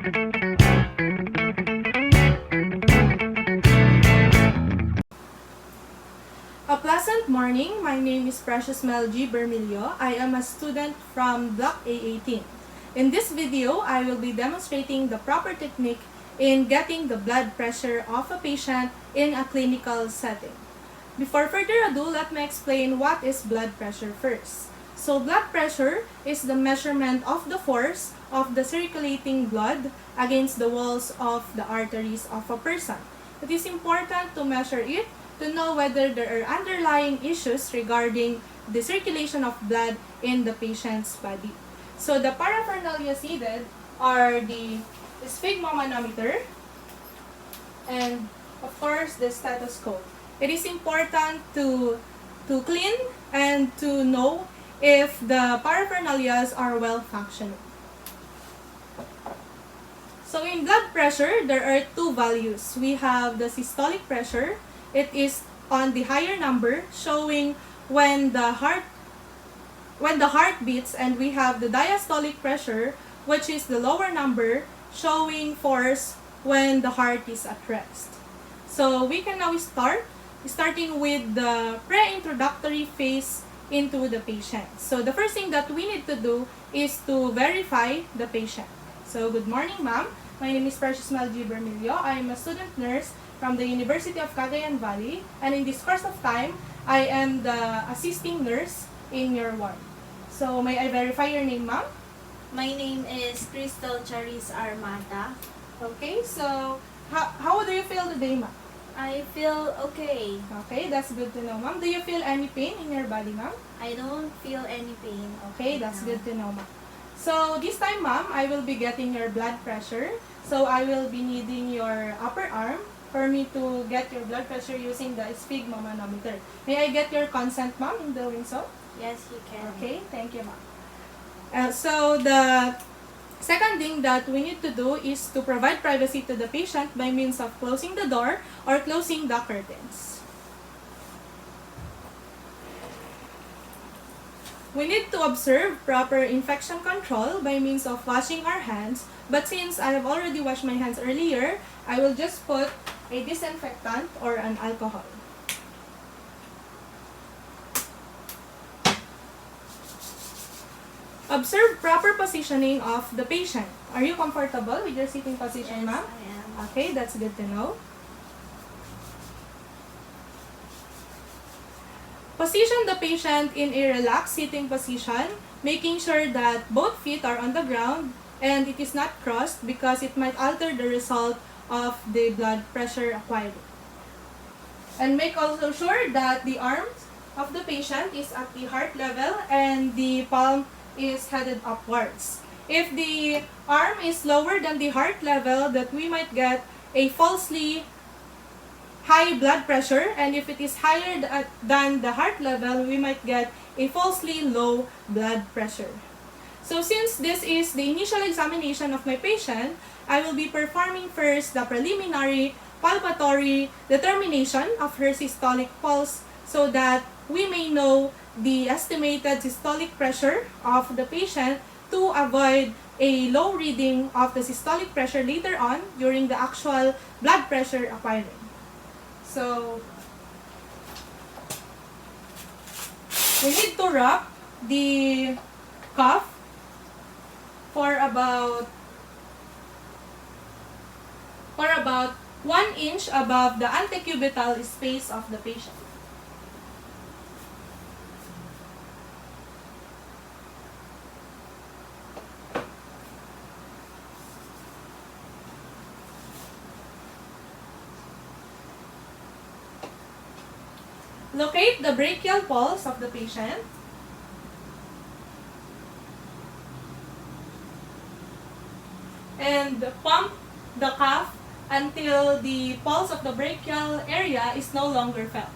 A pleasant morning. My name is Precious Mel G. Bermilio. I am a student from Block A18. In this video, I will be demonstrating the proper technique in getting the blood pressure of a patient in a clinical setting. Before further ado, let me explain what is blood pressure first. So blood pressure is the measurement of the force of the circulating blood against the walls of the arteries of a person. It is important to measure it to know whether there are underlying issues regarding the circulation of blood in the patient's body. So the paraphernalia needed are the sphygmomanometer and of course the stethoscope. It is important to clean and to know if the paraphernalia are well functioning. So in blood pressure, there are two values. We have the systolic pressure. It is on the higher number, showing when the heart beats, and we have the diastolic pressure, which is the lower number, showing force when the heart is at rest. So we can now starting with the pre-introductory phase into the patient. So the first thing that we need to do is to verify the patient. So good morning, ma'am. My name is Precious Mel G. Bermilio. I am a student nurse from the University of Cagayan Valley, and in this course of time, I am the assisting nurse in your ward. So may I verify your name, ma'am? My name is Crystal Charis Armata. Okay, so how do you feel today, ma'am? I feel okay. Okay, that's good to know, ma'am. Do you feel any pain in your body, ma'am? I don't feel any pain. Okay, that's good to know, ma'am. So this time, ma'am, I will be getting your blood pressure. So I will be needing your upper arm for me to get your blood pressure using the sphygmomanometer. May I get your consent, ma'am, in doing so? Yes, you can. Okay, thank you, ma'am. So the second thing that we need to do is to provide privacy to the patient by means of closing the door or closing the curtains. We need to observe proper infection control by means of washing our hands, but since I have already washed my hands earlier, I will just put a disinfectant or an alcohol. Observe proper positioning of the patient. Are you comfortable with your sitting position, Yes, ma'am? I am. Okay, that's good to know. Position the patient in a relaxed sitting position, making sure that both feet are on the ground and it is not crossed because it might alter the result of the blood pressure acquired. And make also sure that the arms of the patient is at the heart level and the palm is headed upwards. If the arm is lower than the heart level, that we might get a falsely high blood pressure, and if it is higher than the heart level, we might get a falsely low blood pressure. So since this is the initial examination of my patient, I will be performing first the preliminary palpatory determination of her systolic pulse so that we may know the estimated systolic pressure of the patient to avoid a low reading of the systolic pressure later on during the actual blood pressure acquiring. So we need to wrap the cuff for about 1 inch above the antecubital space of the patient. Locate the brachial pulse of the patient. And pump the cuff until the pulse of the brachial area is no longer felt.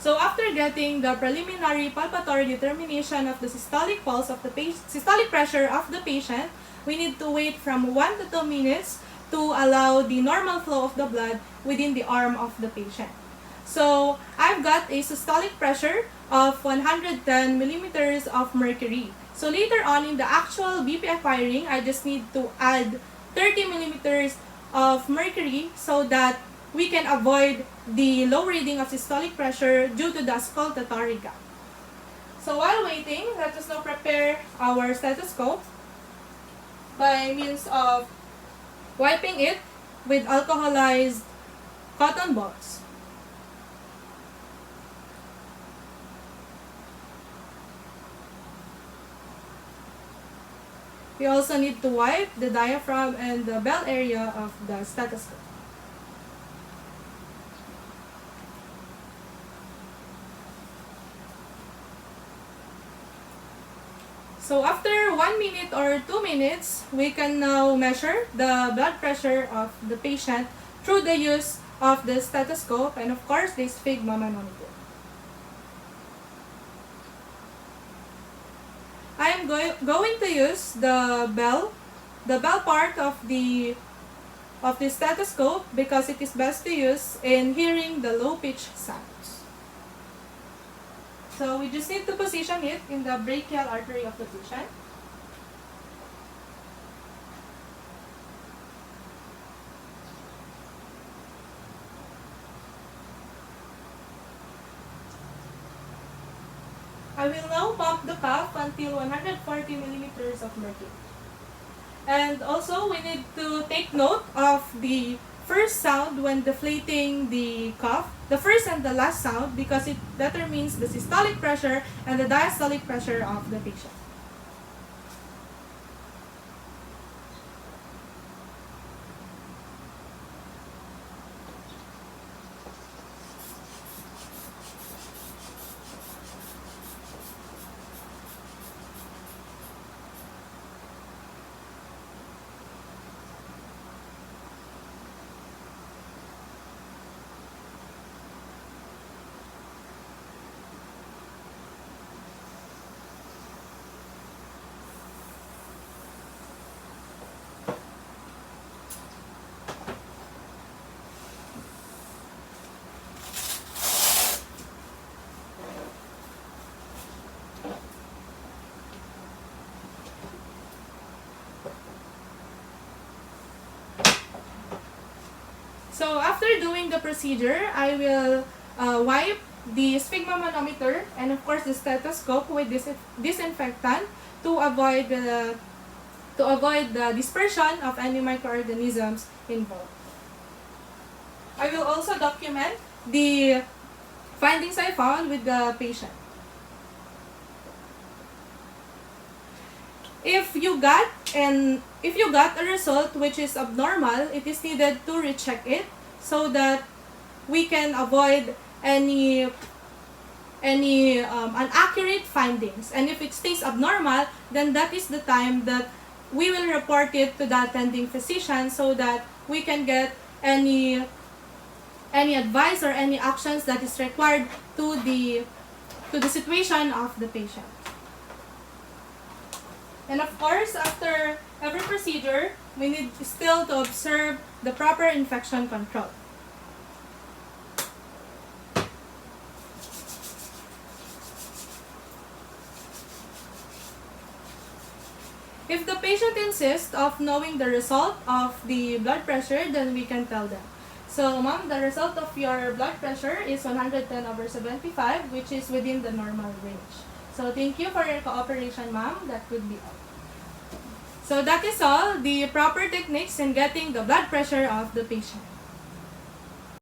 So after getting the preliminary palpatory determination of the systolic pulse of the systolic pressure of the patient, we need to wait from 1 to 2 minutes to allow the normal flow of the blood within the arm of the patient. So I've got a systolic pressure of 110 millimeters of mercury. So later on in the actual BP acquiring, I just need to add 30 millimeters of mercury so that we can avoid the low reading of systolic pressure due to the auscultatory gap. So while waiting, let us now prepare our stethoscope by means of wiping it with alcoholized cotton balls. We also need to wipe the diaphragm and the bell area of the stethoscope. So after 1 minute or 2 minutes, we can now measure the blood pressure of the patient through the use of the stethoscope and of course the sphygma manometer. I am going to use the bell part of the stethoscope because it is best to use in hearing the low pitch sounds. So we just need to position it in the brachial artery of the patient. I will now pump the cuff until 140 millimeters of mercury. And also, we need to take note of the first sound when deflating the cuff, the first and the last sound, because it determines the systolic pressure and the diastolic pressure of the patient. So after doing the procedure, I will wipe the sphygma manometer and of course the stethoscope with disinfectant to avoid the dispersion of any microorganisms involved. I will also document the findings I found with the patient. If you got a result which is abnormal, it is needed to recheck it so that we can avoid any inaccurate findings. And if it stays abnormal, then that is the time that we will report it to the attending physician so that we can get any advice or any actions that is required to the situation of the patient. And of course, after every procedure, we need still to observe the proper infection control. If the patient insists of knowing the result of the blood pressure, then we can tell them. So, ma'am, the result of your blood pressure is 110/75, which is within the normal range. So, thank you for your cooperation, ma'am. That would be all. So, that is all the proper techniques in getting the blood pressure of the patient.